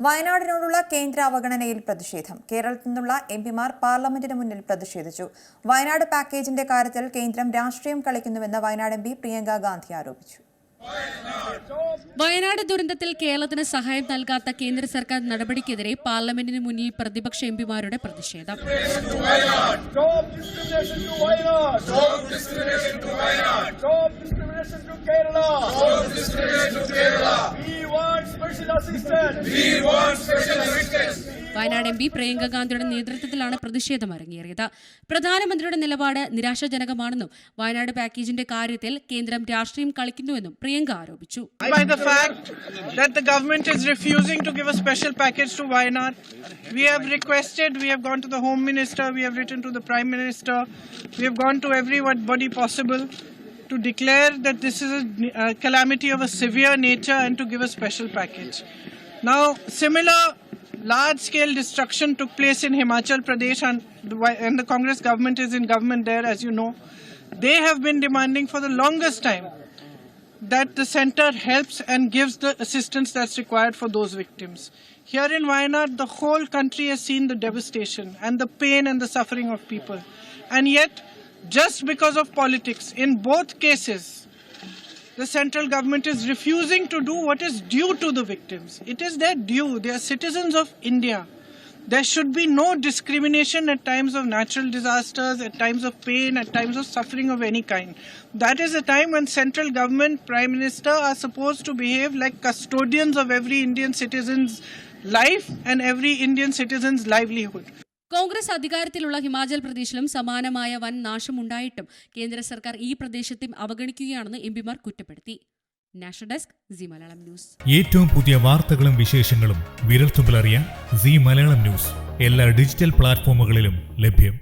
വയനാടിനോടുള്ള കേന്ദ്ര അവഗണനയിൽ പ്രതിഷേധം. കേരളത്തിൽ നിന്നുള്ള എംപിമാർ പാർലമെന്റിന് മുന്നിൽ പ്രതിഷേധിച്ചു. വയനാട് പാക്കേജിന്റെ കാര്യത്തിൽ കേന്ദ്രം രാഷ്ട്രീയം കളിക്കുന്നുവെന്ന് വയനാട് എംപി പ്രിയങ്ക ഗാന്ധി ആരോപിച്ചു. വയനാട് ദുരന്തത്തിൽ കേരളത്തിന് സഹായം നൽകാത്ത കേന്ദ്ര സർക്കാർ നടപടിക്കെതിരെ പാർലമെന്റിന് മുന്നിൽ പ്രതിപക്ഷ എംപിമാരുടെ പ്രതിഷേധം. വയനാട് എംപി പ്രിയങ്ക ഗാന്ധിയുടെ നേതൃത്വത്തിലാണ് പ്രതിഷേധം അരങ്ങേറിയത്. പ്രധാനമന്ത്രിയുടെ നിലപാട് നിരാശാജനകമാണെന്നും വയനാട് പാക്കേജിന്റെ കാര്യത്തിൽ കേന്ദ്രം രാഷ്ട്രീയം കളിക്കുന്നുവെന്നും പ്രിയങ്ക ആരോപിച്ചു. By the fact that the government is refusing to give a special package to Wayanad, we have requested, we have gone to the Home Minister, we have written to the Prime Minister, we have gone to everybody possible to declare that this is a calamity of a severe nature and to give a special package. Now, similar large-scale destruction took place in Himachal Pradesh and the Congress government is in government there, as you know. They have been demanding for the longest time that the center helps and gives the assistance that's required for those victims. Here in Wayanad, the whole country has seen the devastation and the pain and the suffering of people. And yet, just because of politics, in both cases, the central government is refusing to do what is due to the victims. It is their due. They are citizens of India. There should be no discrimination at times of natural disasters, at times of pain, at times of suffering of any kind. That is a time when central government, Prime Minister are supposed to behave like custodians of every Indian citizen's life and every Indian citizen's livelihood. Congress അധികാരത്തിലുള്ള Himachal പ്രദേശിലും സമാനമായ വൻ നാശമുണ്ടായിട്ടും കേന്ദ്ര സർക്കാർ ഈ പ്രദേശത്തെ അവഗണിക്കുകയാണെന്ന് എംപിമാർ കുറ്റപ്പെടുത്തി. National desk, C Malayalam news. ഏറ്റവും പുതിയ വാർത്തകളും വിശേഷങ്ങളും വിരൽത്തുമ്പിലറിയാൻ സി മലയാളം ന്യൂസ് എല്ലാ ഡിജിറ്റൽ പ്ലാറ്റ്ഫോമുകളിലും ലഭ്യം.